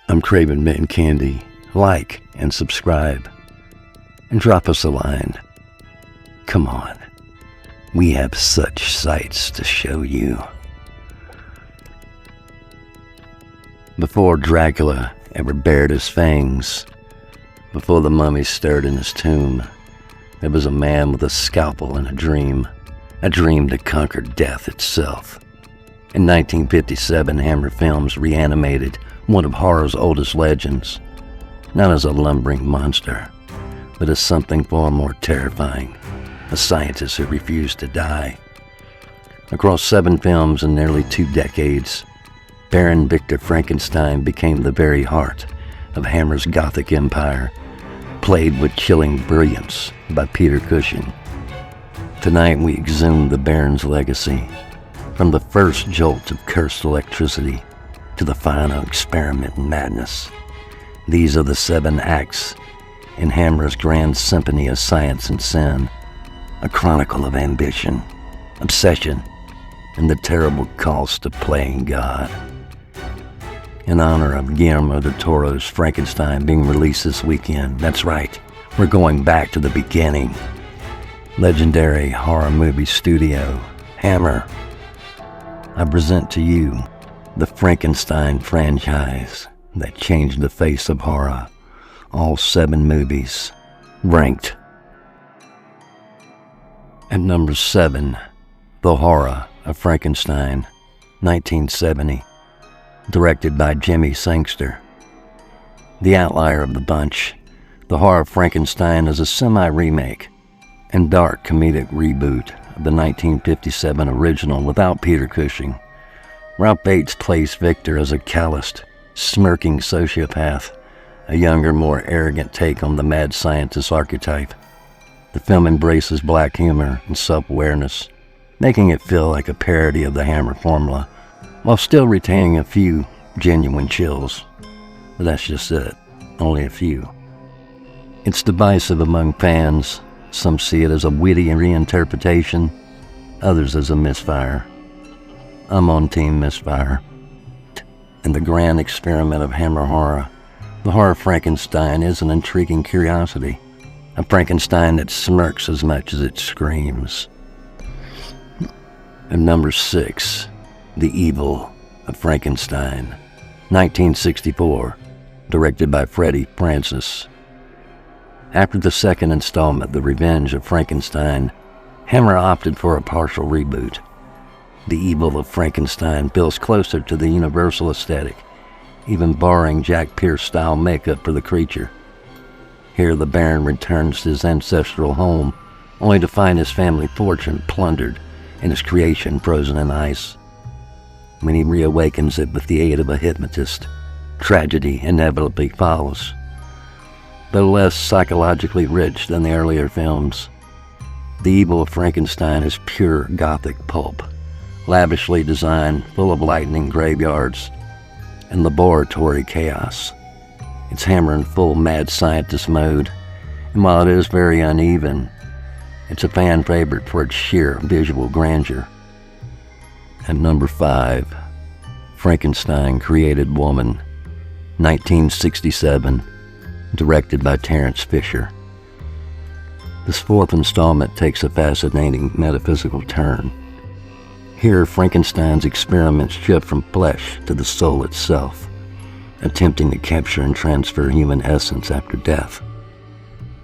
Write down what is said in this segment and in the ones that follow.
I'm craving mint and candy. Like and subscribe. And drop us a line. Come on. We have such sights to show you. Before Dracula ever bared his fangs, before the mummy stirred in his tomb, there was a man with a scalpel and a dream to conquer death itself. In 1957, Hammer Films reanimated one of horror's oldest legends, not as a lumbering monster, but as something far more terrifying, a scientist who refused to die. Across 7 films and nearly 2 decades, Baron Victor Frankenstein became the very heart of Hammer's Gothic empire, played with chilling brilliance by Peter Cushing. Tonight we exhume the Baron's legacy, from the first jolt of cursed electricity to the final experiment in madness. These are the 7 acts in Hammer's grand symphony of science and sin, a chronicle of ambition, obsession, and the terrible cost of playing God. In honor of Guillermo del Toro's Frankenstein being released this weekend, that's right, we're going back to the beginning. Legendary horror movie studio, Hammer. I present to you the Frankenstein franchise that changed the face of horror. All 7 movies, ranked. At number 7, The Horror of Frankenstein, 1970, directed by Jimmy Sangster. The outlier of the bunch, The Horror of Frankenstein is a semi-remake and dark comedic reboot of the 1957 original without Peter Cushing. Ralph Bates plays Victor as a calloused, smirking sociopath, a younger, more arrogant take on the mad scientist archetype. The film embraces black humor and self-awareness, making it feel like a parody of the Hammer formula, while still retaining a few genuine chills. But that's just it, only a few. It's divisive among fans. Some see it as a witty reinterpretation, others as a misfire. I'm on Team Misfire. In the grand experiment of Hammer horror, The Horror of Frankenstein is an intriguing curiosity, a Frankenstein that smirks as much as it screams. And number 6, The Evil of Frankenstein, 1964, directed by Freddie Francis. After the second installment, The Revenge of Frankenstein, Hammer opted for a partial reboot. The Evil of Frankenstein feels closer to the Universal aesthetic, even borrowing Jack Pierce-style makeup for the creature. Here the Baron returns to his ancestral home, only to find his family fortune plundered and his creation frozen in ice. When he reawakens it with the aid of a hypnotist, tragedy inevitably follows. Though less psychologically rich than the earlier films, The Evil of Frankenstein is pure Gothic pulp, lavishly designed, full of lightning graveyards and laboratory chaos. It's Hammer in full mad scientist mode, and while it is very uneven, it's a fan favorite for its sheer visual grandeur. At number 5, Frankenstein Created Woman, 1967, directed by Terence Fisher. This 4th installment takes a fascinating metaphysical turn. Here, Frankenstein's experiments shift from flesh to the soul itself, attempting to capture and transfer human essence after death.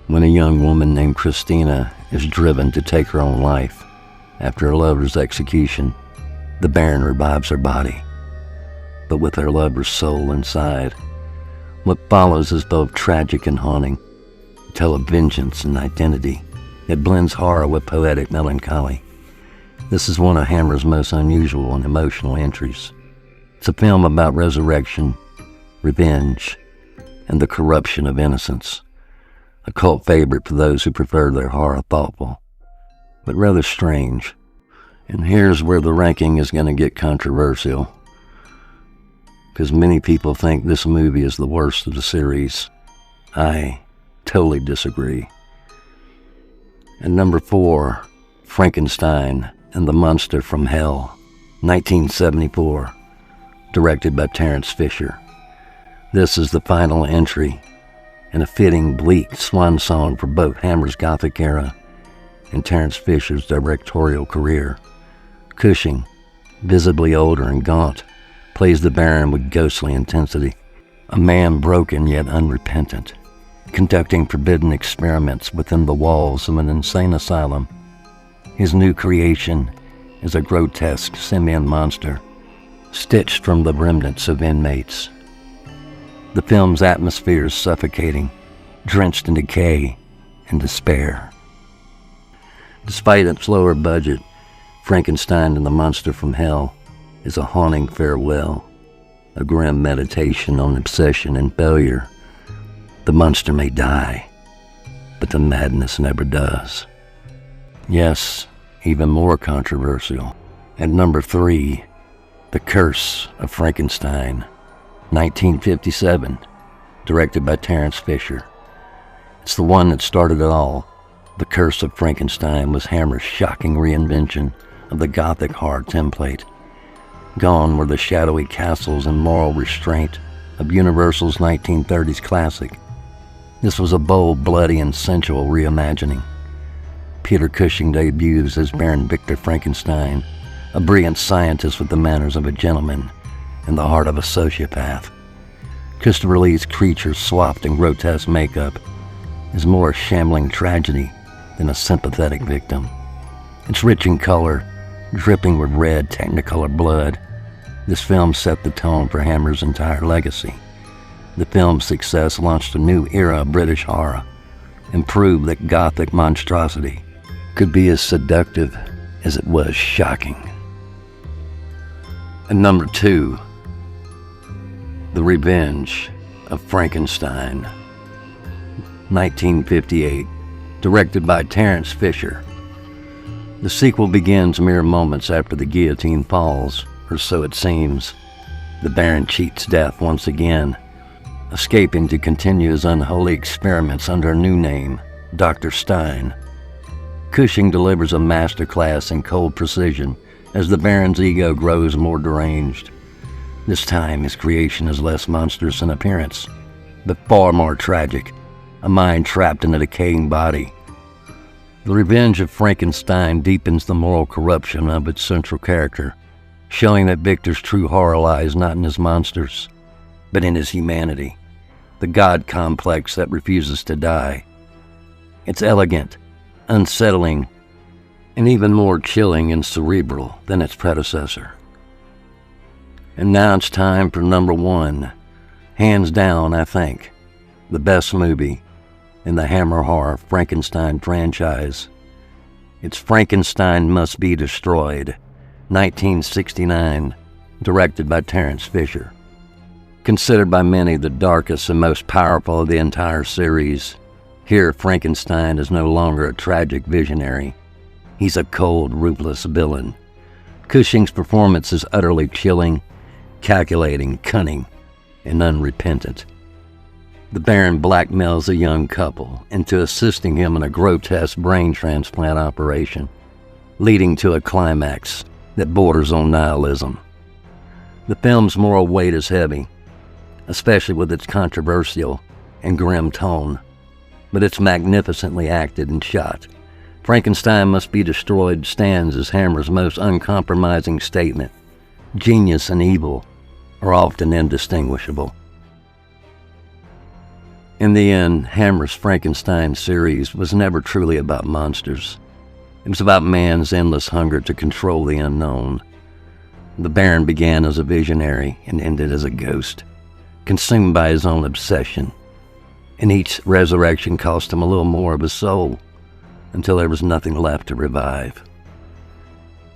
When a young woman named Christina is driven to take her own life after her lover's execution, the Baron revives her body, but with her lover's soul inside. What follows is both tragic and haunting, a tale of vengeance and identity. It blends horror with poetic melancholy. This is one of Hammer's most unusual and emotional entries. It's a film about resurrection, revenge, and the corruption of innocence. A cult favorite for those who prefer their horror thoughtful, but rather strange. And here's where the ranking is going to get controversial, because many people think this movie is the worst of the series. I totally disagree. At number 4, Frankenstein and the Monster from Hell, 1974, directed by Terence Fisher. This is the final entry, and a fitting bleak swan song for both Hammer's Gothic era and Terence Fisher's directorial career. Cushing, visibly older and gaunt, plays the Baron with ghostly intensity, a man broken yet unrepentant, conducting forbidden experiments within the walls of an insane asylum. His new creation is a grotesque simian monster, stitched from the remnants of inmates. The film's atmosphere is suffocating, drenched in decay and despair. Despite its lower budget, Frankenstein and the Monster from Hell is a haunting farewell, a grim meditation on obsession and failure. The monster may die, but the madness never does. Yes, even more controversial. At number 3, The Curse of Frankenstein, 1957, directed by Terence Fisher. It's the one that started it all. The Curse of Frankenstein was Hammer's shocking reinvention of the Gothic horror template. Gone were the shadowy castles and moral restraint of Universal's 1930s classic. This was a bold, bloody, and sensual reimagining. Peter Cushing debuts as Baron Victor Frankenstein, a brilliant scientist with the manners of a gentleman and the heart of a sociopath. Christopher Lee's creature, swathed in grotesque makeup, is more a shambling tragedy than a sympathetic victim. It's rich in color, dripping with red Technicolor blood. This film set the tone for Hammer's entire legacy. The film's success launched a new era of British horror and proved that Gothic monstrosity could be as seductive as it was shocking. And number 2, The Revenge of Frankenstein, 1958, directed by Terence Fisher. The sequel begins mere moments after the guillotine falls, or so it seems. The Baron cheats death once again, escaping to continue his unholy experiments under a new name, Dr. Stein. Cushing delivers a masterclass in cold precision as the Baron's ego grows more deranged. This time his creation is less monstrous in appearance, but far more tragic, a mind trapped in a decaying body. The Revenge of Frankenstein deepens the moral corruption of its central character, showing that Victor's true horror lies not in his monsters, but in his humanity, the God complex that refuses to die. It's elegant, unsettling, and even more chilling and cerebral than its predecessor. And now it's time for number 1, hands down, I think, the best movie in the Hammer horror Frankenstein franchise. It's Frankenstein Must Be Destroyed, 1969, directed by Terence Fisher. Considered by many the darkest and most powerful of the entire series, here Frankenstein is no longer a tragic visionary. He's a cold, ruthless villain. Cushing's performance is utterly chilling, calculating, cunning, and unrepentant. The Baron blackmails a young couple into assisting him in a grotesque brain transplant operation, leading to a climax that borders on nihilism. The film's moral weight is heavy, especially with its controversial and grim tone, but it's magnificently acted and shot. Frankenstein Must Be Destroyed stands as Hammer's most uncompromising statement. Genius and evil are often indistinguishable. In the end, Hammer's Frankenstein series was never truly about monsters. It was about man's endless hunger to control the unknown. The Baron began as a visionary and ended as a ghost, consumed by his own obsession, and each resurrection cost him a little more of his soul, until there was nothing left to revive.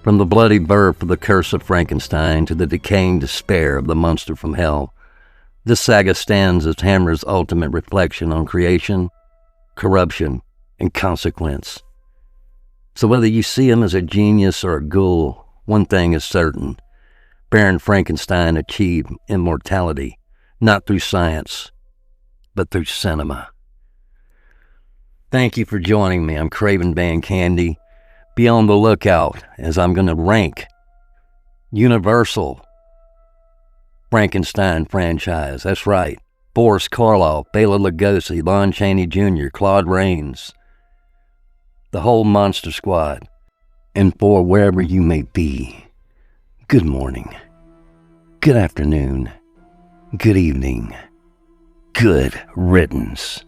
From the bloody birth of the Curse of Frankenstein to the decaying despair of the Monster from Hell, this saga stands as Hammer's ultimate reflection on creation, corruption, and consequence. So whether you see him as a genius or a ghoul, one thing is certain. Baron Frankenstein achieved immortality, not through science, but through cinema. Thank you for joining me. I'm Craven Van Candy. Be on the lookout as I'm going to rank Universal Frankenstein franchise. That's right. Boris Karloff, Bela Lugosi, Lon Chaney Jr., Claude Rains, the whole Monster Squad. And for wherever you may be, good morning, good afternoon, good evening, good riddance.